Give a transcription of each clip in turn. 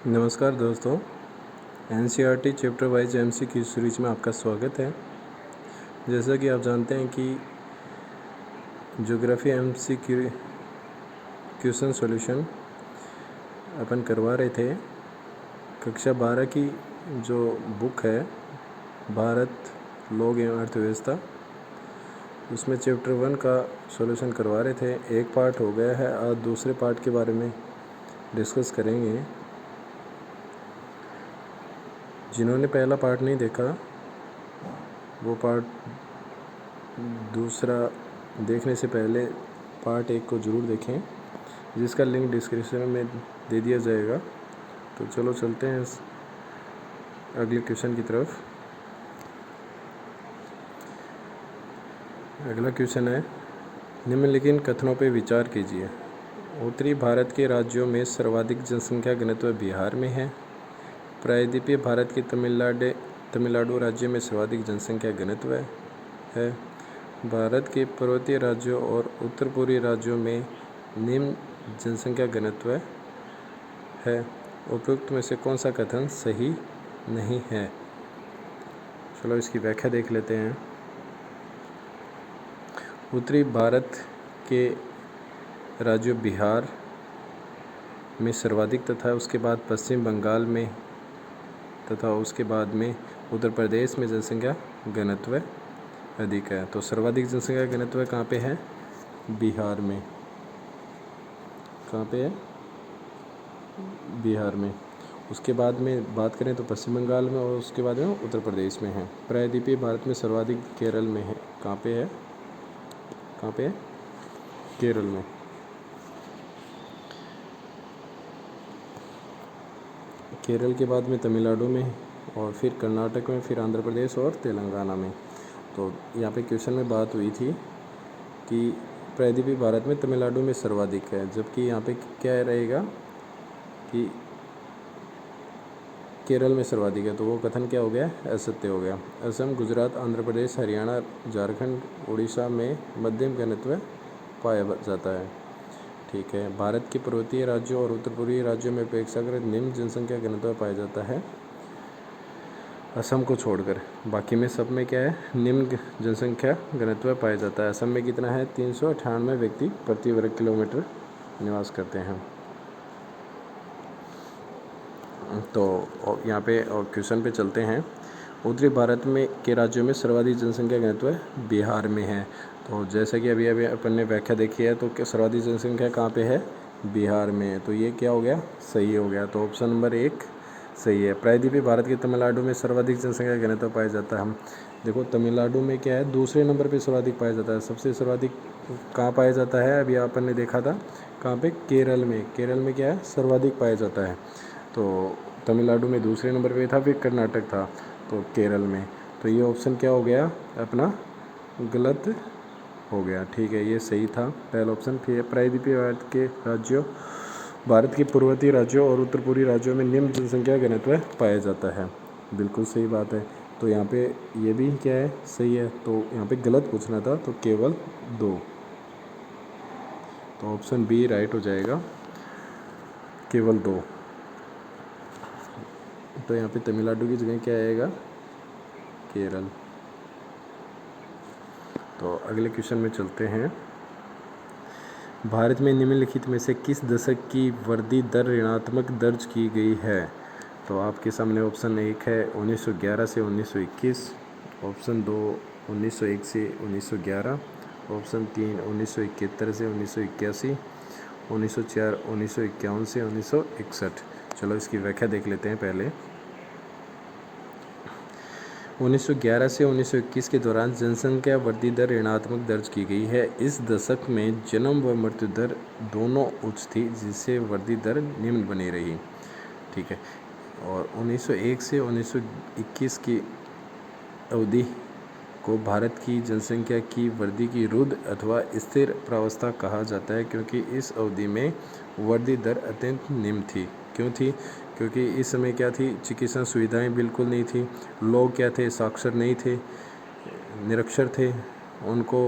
नमस्कार दोस्तों, NCERT chapter wise MCQ series में आपका स्वागत है। जैसा कि आप जानते हैं कि ज्योग्राफी एमसीक्यू क्वेश्चन सॉल्यूशन अपन करवा रहे थे। कक्षा 12 की जो बुक है भारत लोग एवं अर्थव्यवस्था, उसमें चैप्टर 1 का सॉल्यूशन करवा रहे थे। एक पार्ट हो गया है, आज दूसरे पार्ट के बारे में डिस्कस करेंगे। जिन्होंने पहला पार्ट नहीं देखा वो पार्ट दूसरा देखने से पहले पार्ट 1 को ज़रूर देखें, जिसका लिंक डिस्क्रिप्शन में दे दिया जाएगा। तो चलो चलते हैं अगले क्वेश्चन की तरफ। अगला क्वेश्चन है, निम्नलिखित कथनों पर विचार कीजिए। उत्तरी भारत के राज्यों में सर्वाधिक जनसंख्या घनत्व बिहार में है। प्रायद्वीपीय भारत के तमिलनाडु राज्य में सर्वाधिक जनसंख्या घनत्व है। भारत के पर्वतीय राज्यों और उत्तर पूर्वी राज्यों में निम्न जनसंख्या घनत्व है। उपयुक्त में से कौन सा कथन सही नहीं है? चलो इसकी व्याख्या देख लेते हैं। उत्तरी भारत के राज्यों बिहार में सर्वाधिक तथा उसके बाद पश्चिम बंगाल में तथा उसके बाद में उत्तर प्रदेश में जनसंख्या घनत्व अधिक है। तो सर्वाधिक जनसंख्या घनत्व कहाँ पे है? बिहार में। कहाँ पे है? बिहार में। उसके बाद में बात करें तो पश्चिम बंगाल में और उसके बाद में उत्तर प्रदेश में है। प्रायद्वीपीय भारत में सर्वाधिक केरल में है। कहाँ पे है? कहाँ पे है? केरल में। केरल के बाद में तमिलनाडु में और फिर कर्नाटक में, फिर आंध्र प्रदेश और तेलंगाना में। तो यहाँ पे क्वेश्चन में बात हुई थी कि प्रायद्वीपीय भारत में तमिलनाडु में सर्वाधिक है, जबकि यहाँ पे क्या रहेगा कि केरल में सर्वाधिक है। तो वो कथन क्या हो गया? असत्य हो गया। असम, गुजरात, आंध्र प्रदेश, हरियाणा, झारखंड, उड़ीसा में मध्यम घनत्व पाया जाता है। ठीक है। भारत के पर्वतीय राज्यों और उत्तर पूर्वी राज्यों में अपेक्षाकृत निम्न जनसंख्या घनत्व पाया जाता है, असम को छोड़कर। बाकी में सब में क्या है? निम्न जनसंख्या घनत्व पाया जाता है। असम में कितना है? 398 व्यक्ति प्रति वर्ग किलोमीटर निवास करते हैं। तो यहाँ पे और क्वेश्चन पे चलते हैं। उत्तरी भारत में के राज्यों में सर्वाधिक जनसंख्या घनत्व बिहार में है। तो जैसा कि अभी अपन ने व्याख्या देखी है, तो सर्वाधिक जनसंख्या कहाँ पे है? बिहार में। तो ये क्या हो गया? सही हो गया। तो ऑप्शन नंबर 1 सही है। प्रायद्वीपीय भारत के तमिलनाडु में सर्वाधिक जनसंख्या घनत्व पाया जाता है। हम देखो तमिलनाडु में क्या है? दूसरे नंबर पे सर्वाधिक पाया जाता है। सबसे सर्वाधिक कहाँ पाया जाता है? अभी अपन ने देखा था कहाँ पे? केरल में। केरल में क्या है? सर्वाधिक पाया जाता है। तो तमिलनाडु में दूसरे नंबर पे था, फिर कर्नाटक था, तो केरल में। तो ये ऑप्शन क्या हो गया? अपना गलत हो गया। ठीक है, ये सही था पहला ऑप्शन। फिर प्रायद्वीपीय भारत के राज्यों, भारत के पूर्वोत्तर राज्यों और उत्तर पूर्वी राज्यों में निम्न जनसंख्या घनत्व पाया जाता है। बिल्कुल सही बात है। तो यहाँ पे ये भी क्या है? सही है। तो यहाँ पे गलत पूछना था, तो केवल 2। तो ऑप्शन बी राइट हो जाएगा, केवल 2। तो यहाँ पे तमिलनाडु की जगह क्या आएगा? केरल। तो अगले क्वेश्चन में चलते हैं। भारत में निम्नलिखित में से किस दशक की वृद्धि दर ऋणात्मक दर्ज की गई है? तो आपके सामने ऑप्शन 1 है 1911 से 1921, ऑप्शन 2 1901 से 1911, ऑप्शन 3 1971 से 1981, 1904 1951 से 1961। चलो इसकी व्याख्या देख लेते हैं पहले। 1911 से 1921 के दौरान जनसंख्या वृद्धि दर ऋणात्मक दर्ज की गई है। इस दशक में जन्म व मृत्यु दर दोनों उच्च थी, जिससे वृद्धि दर निम्न बनी रही। ठीक है। और 1901 से 1921 की अवधि को भारत की जनसंख्या की वृद्धि की रुद्र अथवा स्थिर प्रावस्था कहा जाता है, क्योंकि इस अवधि में वृद्धि दर अत्यंत निम्न थी। क्यों थी? क्योंकि इस समय क्या थी? चिकित्सा सुविधाएं बिल्कुल नहीं थी। लोग क्या थे? साक्षर नहीं थे, निरक्षर थे। उनको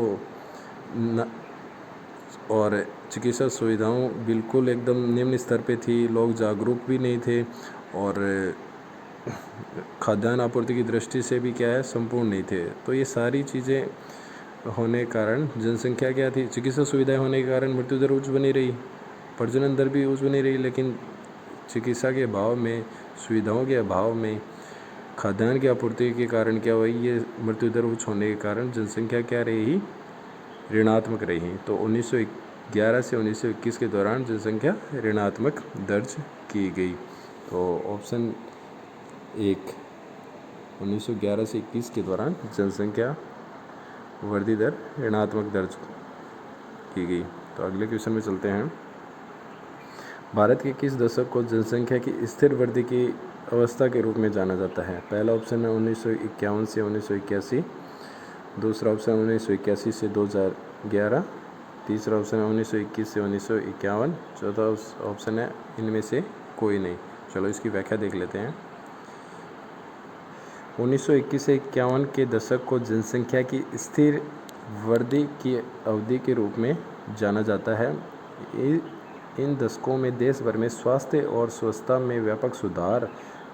और चिकित्सा सुविधाओं बिल्कुल एकदम निम्न स्तर पे थी, लोग जागरूक भी नहीं थे और खाद्यान्न आपूर्ति की दृष्टि से भी क्या है संपूर्ण नहीं थे। तो ये सारी चीज़ें होने के कारण जनसंख्या क्या थी, चिकित्सा सुविधाएं होने के कारण मृत्यु दर उच्च बनी रही, प्रजनन दर भी उच्च बनी रही, लेकिन चिकित्सा के अभाव में, सुविधाओं के अभाव में, खाद्यान्न की आपूर्ति के कारण क्या हुई, ये मृत्यु दर उच्च होने के कारण जनसंख्या क्या रही, ऋणात्मक रही। तो 1911 से 1921 के दौरान जनसंख्या ऋणात्मक दर्ज की गई। तो ऑप्शन 1 1911 से 21 के दौरान जनसंख्या वृद्धि दर ऋणात्मक दर्ज की गई। तो अगले क्वेश्चन में चलते हैं। भारत के किस दशक को जनसंख्या की स्थिर वृद्धि की अवस्था के रूप में जाना जाता है? पहला ऑप्शन है 1951 से 1981, दूसरा ऑप्शन 1981 से 2011, तीसरा ऑप्शन है 1921 से 1951, चौथा ऑप्शन है इनमें से कोई नहीं। चलो इसकी व्याख्या देख लेते हैं। 1921 से 51 के दशक को जनसंख्या की स्थिर वृद्धि की अवधि के रूप में जाना जाता है। इन दशकों में देश भर में स्वास्थ्य और स्वच्छता में व्यापक सुधार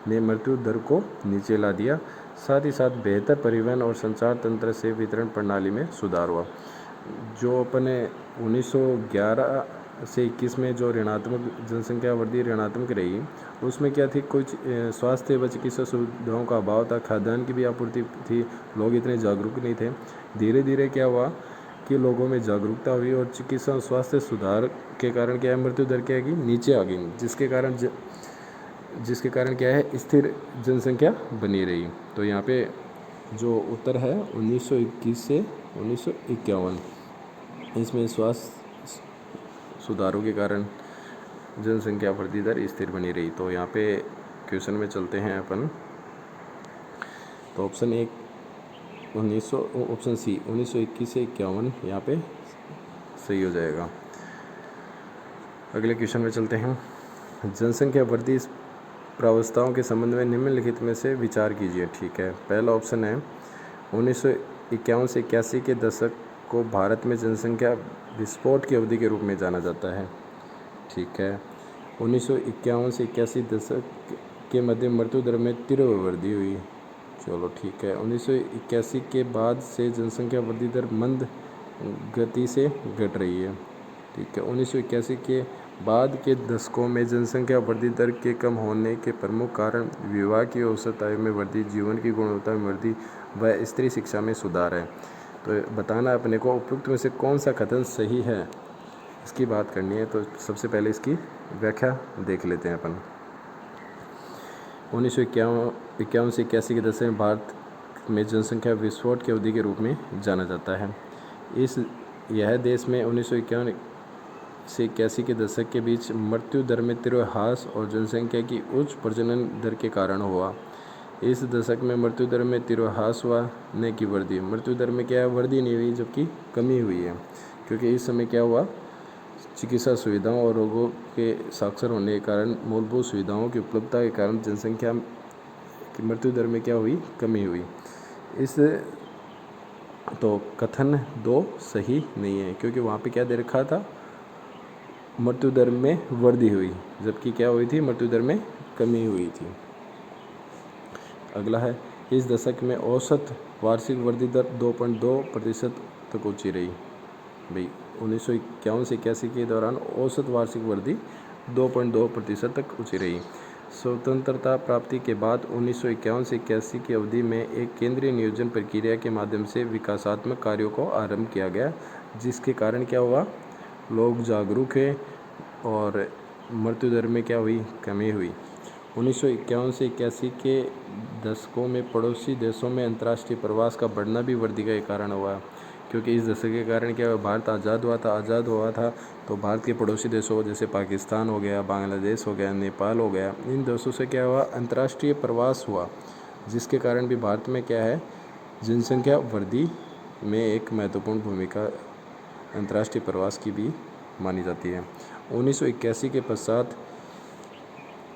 ने मृत्यु दर को नीचे ला दिया। साथ ही साथ बेहतर परिवहन और संचार तंत्र से वितरण प्रणाली में सुधार हुआ। जो अपने 1911 से 21 में जो ऋणात्मक जनसंख्या वृद्धि ऋणात्मक रही, उसमें क्या थी, कुछ स्वास्थ्य व चिकित्सा सुविधाओं का अभाव था, खाद्यान्न की भी आपूर्ति थी, लोग इतने जागरूक नहीं थे। धीरे धीरे क्या हुआ कि लोगों में जागरूकता हुई और चिकित्सा और स्वास्थ्य सुधार के कारण क्या है, मृत्यु दर क्या है कि नीचे आ गई, जिसके कारण क्या है, स्थिर जनसंख्या बनी रही। तो यहाँ पे जो उत्तर है 1921 से 1951, इसमें स्वास्थ्य सुधारों के कारण जनसंख्या वृद्धि दर स्थिर बनी रही। तो यहाँ पे क्वेश्चन में चलते हैं अपन। तो ऑप्शन 1 ऑप्शन सी 1921 से 51 यहाँ पे सही हो जाएगा। अगले क्वेश्चन में चलते हैं। जनसंख्या वृद्धि प्रावस्थाओं के संबंध में निम्नलिखित में से विचार कीजिए। ठीक है, पहला ऑप्शन है 1951 से 81 के दशक को भारत में जनसंख्या विस्फोट की अवधि के रूप में जाना जाता है। ठीक है, 1951 से 81 दशक के मध्य मृत्यु दर में तीव्र वृद्धि हुई। चलो ठीक है, 1981 के बाद से जनसंख्या वृद्धि दर मंद गति से घट रही है। ठीक है, 1981 के बाद के दशकों में जनसंख्या वृद्धि दर के कम होने के प्रमुख कारण विवाह की औसत आयु में वृद्धि, जीवन की गुणवत्ता में वृद्धि व स्त्री शिक्षा में सुधार है। तो बताना अपने को उपयुक्त में से कौन सा कथन सही है, इसकी बात करनी है। तो सबसे पहले इसकी व्याख्या देख लेते हैं अपन। 1951 से 81 के दशक में भारत में जनसंख्या विस्फोट की अवधि के रूप में जाना जाता है। यह देश में 1951 से 81 के दशक के बीच मृत्यु दर में तीव्र ह्रास और जनसंख्या की उच्च प्रजनन दर के कारण हुआ। इस दशक में मृत्यु दर में तीव्र ह्रास हुआ, न कि वृद्धि। मृत्यु दर में क्या है, वृद्धि नहीं हुई, जबकि कमी हुई है, क्योंकि इस समय क्या हुआ, चिकित्सा सुविधाओं और रोगों के साक्षर होने के कारण, मूलभूत सुविधाओं की उपलब्धता के कारण जनसंख्या की मृत्यु दर में क्या हुई, कमी हुई। तो कथन 2 सही नहीं है, क्योंकि वहाँ पे क्या दे रखा था, मृत्यु दर में वृद्धि हुई, जबकि क्या हुई थी, मृत्यु दर में कमी हुई थी। अगला है, इस दशक में औसत वार्षिक वृद्धि दर 2.2% तक ऊंची रही। भाई 1951 से 81 के दौरान औसत वार्षिक वृद्धि 2.2% तक ऊंची रही। स्वतंत्रता प्राप्ति के बाद 1951 से 81 की अवधि में एक केंद्रीय नियोजन प्रक्रिया के माध्यम से विकासात्मक कार्यों को आरंभ किया गया, जिसके कारण क्या हुआ, लोग जागरूक हैं और मृत्यु दर में क्या हुई, कमी हुई। 1951 से 81 के दशकों में पड़ोसी देशों में अंतर्राष्ट्रीय प्रवास का बढ़ना भी वृद्धि का एक कारण हुआ, क्योंकि इस दशक के कारण क्या, भारत आज़ाद हुआ था तो भारत के पड़ोसी देशों जैसे पाकिस्तान हो गया, बांग्लादेश हो गया, नेपाल हो गया, इन देशों से क्या हुआ, अंतर्राष्ट्रीय प्रवास हुआ, जिसके कारण भी भारत में क्या है, जनसंख्या वृद्धि में एक महत्वपूर्ण भूमिका अंतर्राष्ट्रीय प्रवास की भी मानी जाती है। 1981 के पश्चात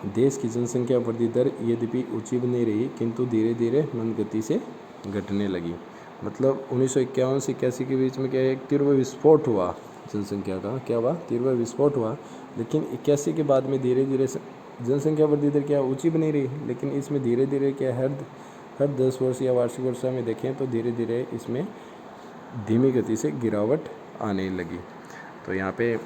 देश की जनसंख्या वृद्धि दर यद्यपि ऊंची बनी रही, किंतु धीरे धीरे मंद गति से घटने लगी। मतलब 1951 से 81 के बीच में क्या है, एक तीव्र विस्फोट हुआ जनसंख्या का क्या हुआ, तीव्र विस्फोट हुआ। लेकिन 81 के बाद में धीरे धीरे जनसंख्या वृद्धि दर क्या ऊंची बनी रही, लेकिन इसमें धीरे धीरे क्या हर 10 वर्ष या वार्षिक वर्षा में देखें तो धीरे धीरे इसमें धीमी गति से गिरावट आने लगी। तो यहाँ पे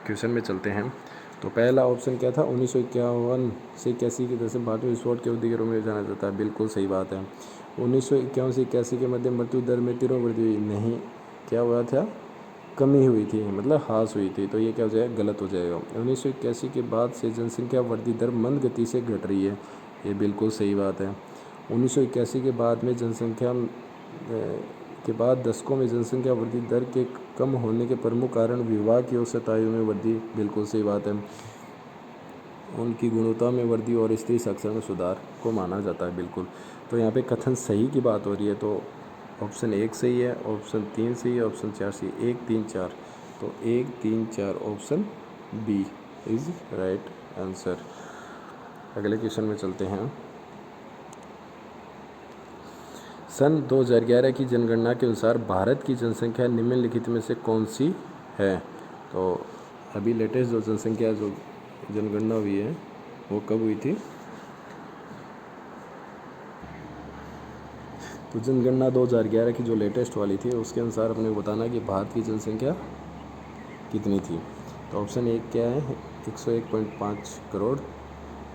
क्वेश्चन में चलते हैं। तो पहला ऑप्शन क्या था, 1951 से 81 के दशक भारत में विस्फोट के अवधि के रूप में जाना जाता है। बिल्कुल सही बात है। 1951 से 81 के मध्य मृत्यु दर में तीव्र वृद्धि हुई, नहीं, क्या हुआ था, कमी हुई थी, मतलब ह्रास हुई थी। तो ये क्या हो जाएगा, गलत हो जाएगा। 1981 के बाद से जनसंख्या वृद्धि दर मंद गति से घट रही है, ये बिल्कुल सही बात है। 1981 के बाद में जनसंख्या के बाद दशकों में जनसंख्या वृद्धि दर के कम होने के प्रमुख कारण विवाह की औसत आयु में वृद्धि, बिल्कुल सही बात है, उनकी गुणवत्ता में वृद्धि और स्त्री साक्षरता में सुधार को माना जाता है, बिल्कुल। तो यहाँ पे कथन सही की बात हो रही है, तो ऑप्शन 1 सही है, ऑप्शन 3 सही है, ऑप्शन 4 सही है, 1 3 4, तो 1 3 4 option B is right answer. अगले क्वेश्चन में चलते हैं। सन 2011 की जनगणना के अनुसार भारत की जनसंख्या निम्नलिखित में से कौन सी है। तो अभी लेटेस्ट जो जनसंख्या जो जनगणना हुई है वो कब हुई थी, तो जनगणना 2011 की जो लेटेस्ट वाली थी उसके अनुसार अपने को बताना कि भारत की जनसंख्या कितनी थी। तो ऑप्शन 1 क्या है, 101.5 करोड़,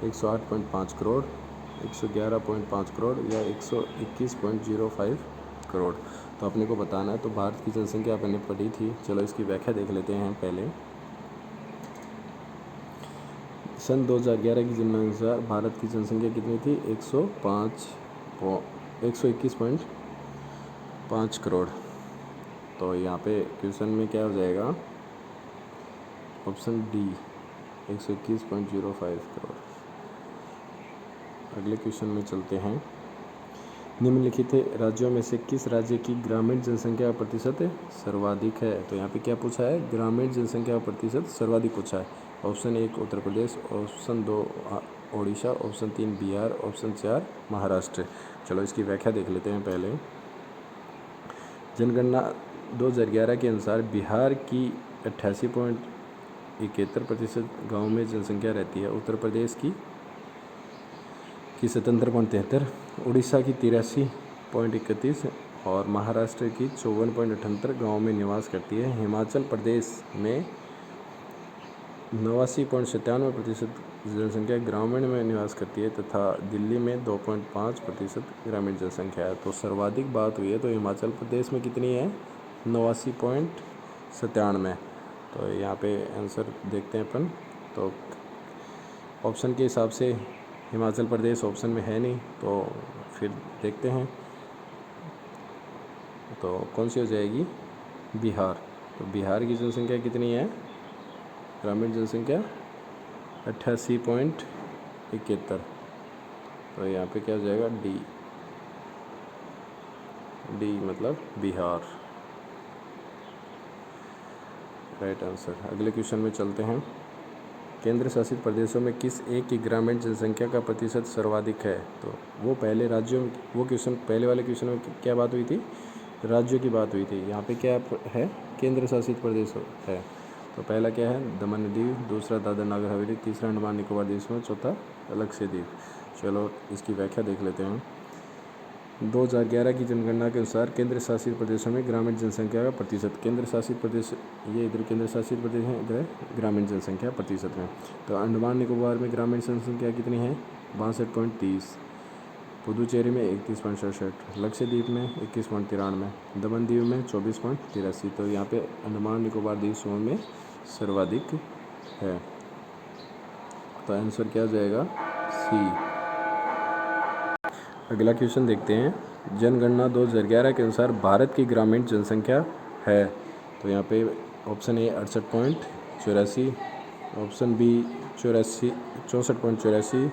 108.5 करोड़, 111.5 करोड़ या 121.05 करोड़। तो अपने को बताना है। तो भारत की जनसंख्या अपने पढ़ी थी, चलो इसकी व्याख्या देख लेते हैं पहले। सन 2011 की जनगणना अनुसार भारत की जनसंख्या कितनी थी, 121.5 करोड़। तो यहाँ पे क्वेश्चन में क्या हो जाएगा, ऑप्शन डी 121.05 करोड़। अगले क्वेश्चन में चलते हैं। निम्नलिखित राज्यों में से किस राज्य की ग्रामीण जनसंख्या का प्रतिशत सर्वाधिक है। तो यहाँ पे क्या पूछा है, ग्रामीण जनसंख्या का प्रतिशत सर्वाधिक पूछा है। Option 1 Uttar Pradesh, option 2 Odisha, option 3 Bihar, option 4 Maharashtra. चलो इसकी व्याख्या देख लेते हैं पहले। जनगणना 2011 के अनुसार बिहार की 88.71% गाँव में जनसंख्या रहती है, उत्तर प्रदेश की 77.73, उड़ीसा की 83.31 और महाराष्ट्र की 54.78 गाँव में निवास करती है। हिमाचल प्रदेश में 89.97% जनसंख्या ग्रामीण में निवास करती है तथा दिल्ली में 2.5% ग्रामीण जनसंख्या है। तो सर्वाधिक बात हुई है तो हिमाचल प्रदेश में कितनी है, 89.97। तो यहाँ पे आंसर देखते हैं अपन। तो ऑप्शन के हिसाब से हिमाचल प्रदेश ऑप्शन में है नहीं, तो फिर देखते हैं तो कौन सी हो जाएगी, बिहार। तो बिहार की जनसंख्या कितनी है, ग्रामीण जनसंख्या 88.71। तो यहाँ पे क्या हो जाएगा, डी मतलब बिहार, राइट आंसर। अगले क्वेश्चन में चलते हैं। केंद्र शासित प्रदेशों में किस एक की ग्रामीण जनसंख्या का प्रतिशत सर्वाधिक है। तो वो पहले राज्यों, वो क्वेश्चन पहले वाले क्वेश्चन में क्या बात हुई थी, राज्यों की बात हुई थी। यहाँ पे क्या है, केंद्र शासित प्रदेश है। तो पहला क्या है, दमन द्वीप, दूसरा दादर नगर हवेली, तीसरा अंडमान निकोबार द्वीप समूह, चौथा लक्षद्वीप। चलो इसकी व्याख्या देख लेते हैं। 2011 की जनगणना के अनुसार केंद्र शासित प्रदेशों में ग्रामीण जनसंख्या का प्रतिशत, केंद्र शासित प्रदेश ये इधर केंद्र शासित प्रदेश है, इधर ग्रामीण जनसंख्या प्रतिशत में। तो अंडमान निकोबार में ग्रामीण जनसंख्या कितनी है, 62.30, पुदुचेरी में 31.67, लक्षद्वीप में 21.93, दमन द्वीप में 24.83। तो यहाँ पे अंडमान निकोबार द्वीप समूह में सर्वाधिक है। तो आंसर क्या हो जाएगा, सी। अगला क्वेश्चन देखते हैं। जनगणना 2011 के अनुसार भारत की ग्रामीण जनसंख्या है। तो यहाँ पे option A 68.84, option B 64.84,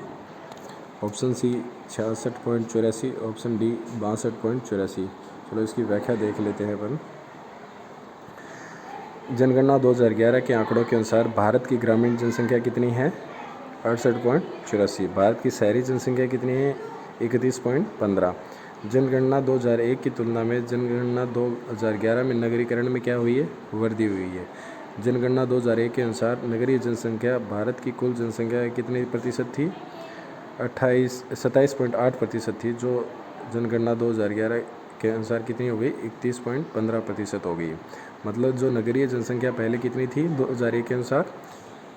option C 66.84, option D 62.84। चलो इसकी व्याख्या देख लेते हैं अपन। जनगणना 2011 के आंकड़ों के अनुसार भारत की ग्रामीण जनसंख्या कितनी है, 68.84। भारत की शहरी जनसंख्या कितनी है, 31.15। जनगणना 2001 की तुलना में जनगणना 2011 में नगरीकरण में क्या हुई है, वृद्धि हुई है। जनगणना 2001 के अनुसार नगरीय जनसंख्या भारत की कुल जनसंख्या कितनी प्रतिशत थी? 27.8% थी, जो जनगणना 2011 के अनुसार कितनी हो गई? 31.15% हो गई। मतलब जो नगरीय जनसंख्या पहले कितनी थी 2001 के अनुसार?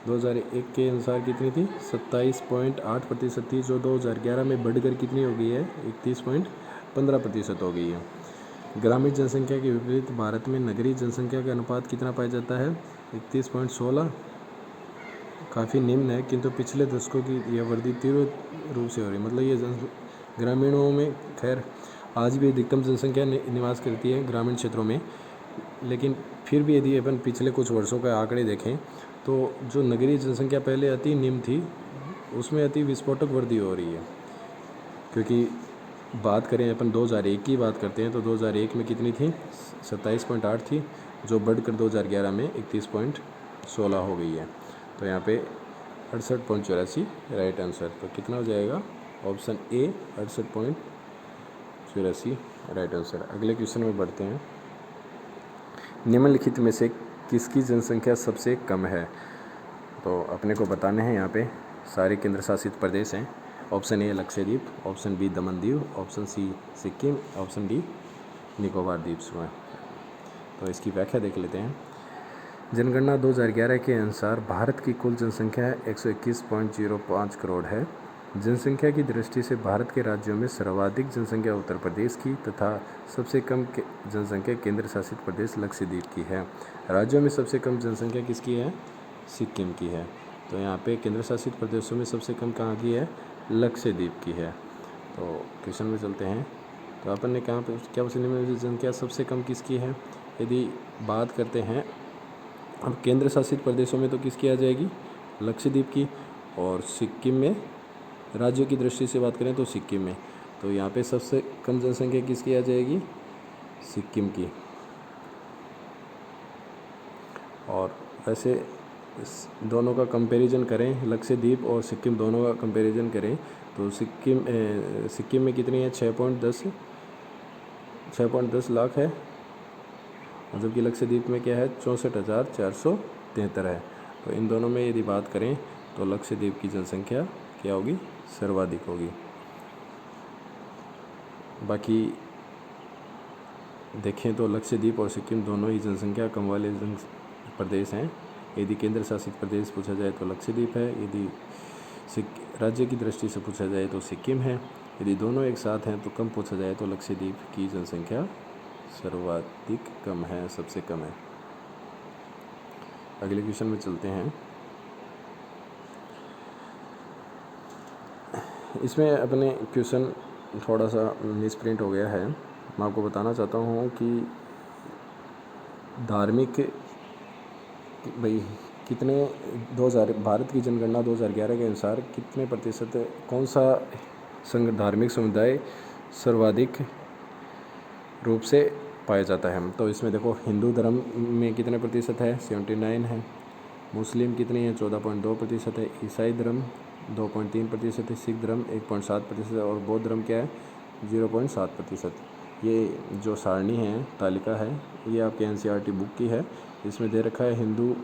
2001 के अनुसार कितनी थी? 27.8% थी, जो 2011 में बढ़कर कितनी हो गई है? 31.15% हो गई है। ग्रामीण जनसंख्या के विपरीत भारत में नगरीय जनसंख्या का अनुपात कितना पाया जाता है? 31.16। काफ़ी निम्न है, किंतु पिछले दशकों की यह वृद्धि तीव्र रूप से हो रही है। मतलब ये ग्रामीणों में खैर आज भी अधिकतम जनसंख्या निवास करती है ग्रामीण क्षेत्रों में, लेकिन फिर भी यदि अपन पिछले कुछ वर्षों का आंकड़े देखें तो जो नगरीय जनसंख्या पहले अति निम्न थी उसमें अति विस्फोटक वृद्धि हो रही है। क्योंकि बात करें अपन 2001 की बात करते हैं तो 2001 में कितनी थी? 27.8 थी, जो बढ़कर 2011 में 31.16 हो गई है। तो यहाँ पे 68.84 राइट आंसर। तो कितना हो जाएगा? Option A 68.84 right answer. अगले क्वेश्चन में बढ़ते हैं। निम्नलिखित में से किसकी जनसंख्या सबसे कम है? तो अपने को बताने हैं यहाँ पे सारे केंद्र शासित प्रदेश हैं। Option A Lakshadweep, option B Daman Diu, option C Sikkim, option D Nicobar द्वीप समूह। तो इसकी व्याख्या देख लेते हैं। जनगणना 2011 के अनुसार भारत की कुल जनसंख्या 121.05 करोड़ है। जनसंख्या की दृष्टि से भारत के राज्यों में सर्वाधिक जनसंख्या उत्तर प्रदेश की तथा सबसे कम जनसंख्या केंद्र शासित प्रदेश लक्षद्वीप की है। राज्यों में सबसे कम जनसंख्या किसकी है? सिक्किम की है। तो यहाँ पे केंद्र शासित प्रदेशों में सबसे कम कहाँ की है? लक्षद्वीप की है। तो क्वेश्चन में चलते हैं। तो अपन ने कहाँ पे क्या जनसंख्या सबसे कम किसकी है? यदि बात करते हैं अब केंद्र शासित प्रदेशों में तो किसकी आ जाएगी? लक्षद्वीप की। और सिक्किम में राज्यों की दृष्टि से बात करें तो सिक्किम में, तो यहाँ पे सबसे कम जनसंख्या किसकी आ जाएगी? सिक्किम की। और वैसे दोनों का कंपैरिजन करें, लक्षद्वीप और सिक्किम दोनों का कंपैरिजन करें तो सिक्किम में कितनी है? 6.10 लाख है, जबकि लक्षद्वीप में क्या है? 64,473 है। तो इन दोनों में यदि बात करें तो लक्षद्वीप की जनसंख्या क्या होगी? सर्वाधिक होगी। बाकी देखें तो लक्षद्वीप और सिक्किम दोनों ही जनसंख्या कम वाले प्रदेश हैं। यदि केंद्र शासित प्रदेश पूछा जाए तो लक्षद्वीप है, यदि राज्य की दृष्टि से पूछा जाए तो सिक्किम है, यदि दोनों एक साथ हैं तो कम पूछा जाए तो लक्षद्वीप की जनसंख्या सर्वाधिक कम है, सबसे कम है। अगले क्वेश्चन में चलते हैं। इसमें अपने क्वेश्चन थोड़ा सा मिसप्रिंट हो गया है। मैं आपको बताना चाहता हूँ कि धार्मिक भाई कितने 2000 भारत की जनगणना 2011 के अनुसार कितने प्रतिशत कौन सा धार्मिक समुदाय सर्वाधिक रूप से पाया जाता है? तो इसमें देखो हिंदू धर्म में कितने प्रतिशत है? 79 है। मुस्लिम कितनी है? 14.2% है। ईसाई धर्म 2.3% है। सिख धर्म 1.7% है। और बौद्ध धर्म क्या है? 0.7%। ये जो सारणी है, तालिका है, ये आपके NCERT बुक की है। इसमें दे रखा है हिंदू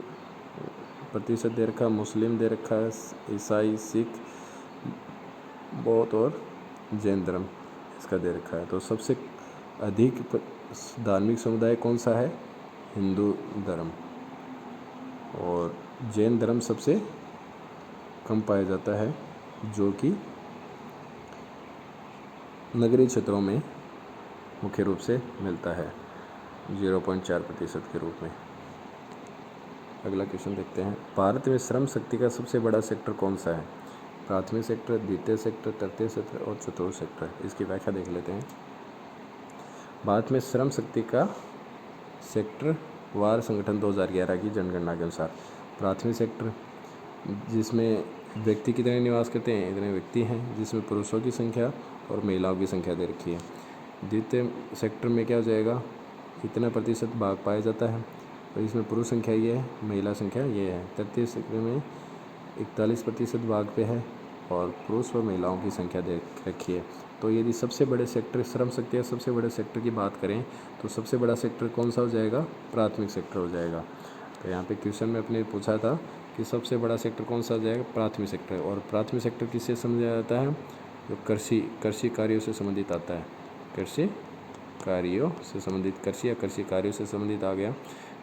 प्रतिशत दे रखा है, मुस्लिम दे रखा है, ईसाई, सिख, बौद्ध और जैन धर्म इसका दे रखा है। तो सबसे अधिक धार्मिक समुदाय कौन सा है? हिंदू धर्म। और जैन धर्म सबसे कम पाया जाता है, जो कि नगरीय क्षेत्रों में मुख्य रूप से मिलता है 0.4% के रूप में। अगला क्वेश्चन देखते हैं। भारत में श्रम शक्ति का सबसे बड़ा सेक्टर कौन सा है? प्राथमिक सेक्टर, द्वितीय सेक्टर, तृतीय सेक्टर और चतुर्थ सेक्टर। इसकी व्याख्या देख लेते हैं। भारत में श्रम शक्ति का सेक्टर वार संगठन 2011 की जनगणना के अनुसार प्राथमिक सेक्टर जिसमें व्यक्ति कितने निवास करते हैं? इतने व्यक्ति हैं, जिसमें पुरुषों की संख्या और महिलाओं की संख्या दे रखी है। द्वितीय सेक्टर में क्या हो जाएगा? इतना प्रतिशत भाग पाया जाता है और इसमें पुरुष संख्या ये है, महिला संख्या ये है। तृतीय सेक्टर में 41% भाग पे है और पुरुष व महिलाओं की संख्या दे रखी है। तो यदि सबसे बड़े सेक्टर श्रम शक्ति या सबसे बड़े सेक्टर की बात करें तो सबसे बड़ा सेक्टर कौन सा हो जाएगा? प्राथमिक सेक्टर हो जाएगा। तो यहाँ पे क्वेश्चन में अपने पूछा था कि सबसे बड़ा सेक्टर कौन सा आ जाएगा, प्राथमिक सेक्टर। और प्राथमिक सेक्टर किससे समझा जाता है, जो कृषि कार्यों से संबंधित आता है, कृषि कार्यों से संबंधित, कृषि या कृषि कार्यों से संबंधित आ गया।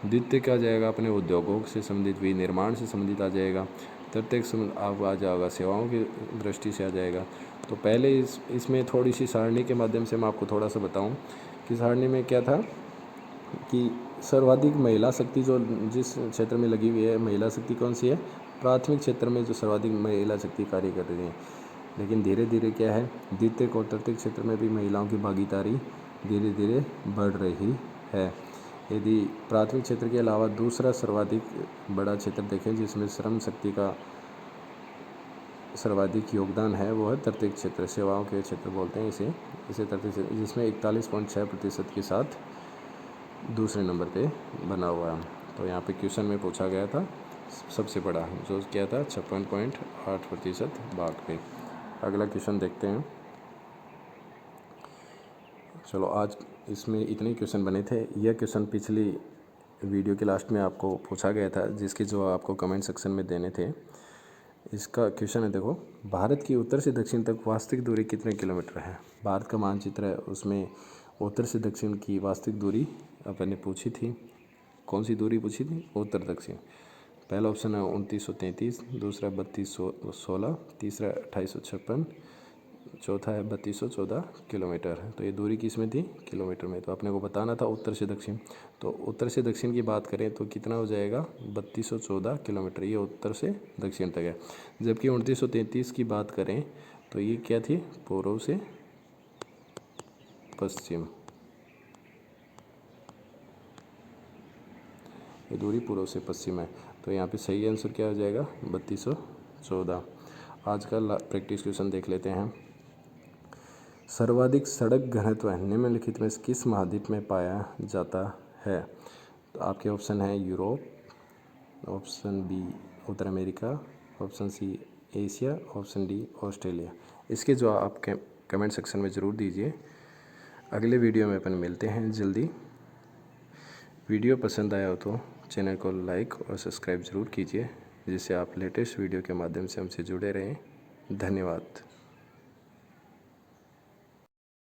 द्वितीय क्या आ जाएगा अपने, उद्योगों से संबंधित, विनिर्माण से संबंधित आ जाएगा। तृतीय आप आ जाएगा सेवाओं की दृष्टि से आ जाएगा। तो पहले इसमें थोड़ी सी सारणी के माध्यम से मैं आपको थोड़ा सा बताऊं कि सारणी में क्या था कि सर्वाधिक महिला शक्ति जो जिस क्षेत्र में लगी हुई है, महिला शक्ति कौन सी है, प्राथमिक क्षेत्र में जो सर्वाधिक महिला शक्ति कार्य कर रही है। लेकिन धीरे धीरे क्या है, द्वितीय और तृतीय क्षेत्र में भी महिलाओं की भागीदारी धीरे धीरे बढ़ रही है। यदि प्राथमिक क्षेत्र के अलावा दूसरा सर्वाधिक बड़ा क्षेत्र देखें जिसमें श्रम शक्ति का सर्वाधिक योगदान है, वो है तृतीय क्षेत्र, सेवाओं के क्षेत्र बोलते हैं इसे तृतीय क्षेत्र, जिसमें 41.6% के साथ दूसरे नंबर पे बना हुआ है। तो यहाँ पे क्वेश्चन में पूछा गया था सबसे बड़ा, जो क्या था 56.8% भाग पे। अगला क्वेश्चन देखते हैं। चलो आज इसमें इतने क्वेश्चन बने थे। यह क्वेश्चन पिछली वीडियो के लास्ट में आपको पूछा गया था, जिसके जो आपको कमेंट सेक्शन में देने थे। इसका क्वेश्चन है, देखो, भारत की उत्तर से दक्षिण तक वास्तविक दूरी कितने किलोमीटर है। भारत का मानचित्र है, उसमें उत्तर से दक्षिण की वास्तविक दूरी अपन ने पूछी थी। कौन सी दूरी पूछी थी, उत्तर दक्षिण। पहला ऑप्शन है 2933, दूसरा 3216, तीसरा 2856, चौथा है 3214 किलोमीटर। तो ये दूरी किस में थी, किलोमीटर में। तो अपने को बताना था उत्तर से दक्षिण। तो उत्तर से दक्षिण की बात करें तो कितना हो जाएगा, 3214 किलोमीटर, ये उत्तर से दक्षिण तक है। जबकि 2933 की बात करें तो ये क्या थी, पूर्व से पश्चिम, ये दूरी पूर्व से पश्चिम है। तो यहाँ पे सही आंसर क्या हो जाएगा, 3214। आज का प्रैक्टिस क्वेश्चन देख लेते हैं। सर्वाधिक सड़क घनत्व निम्नलिखित में किस महाद्वीप में पाया जाता है। तो आपके ऑप्शन है यूरोप, ऑप्शन बी उत्तर America, option C Asia, option D Australia. इसके जवाब आप कमेंट सेक्शन में ज़रूर दीजिए। अगले वीडियो में अपन मिलते हैं जल्दी। वीडियो पसंद आया हो तो चैनल को लाइक और सब्सक्राइब ज़रूर कीजिए, जिससे आप लेटेस्ट वीडियो के माध्यम से हमसे जुड़े रहें। धन्यवाद।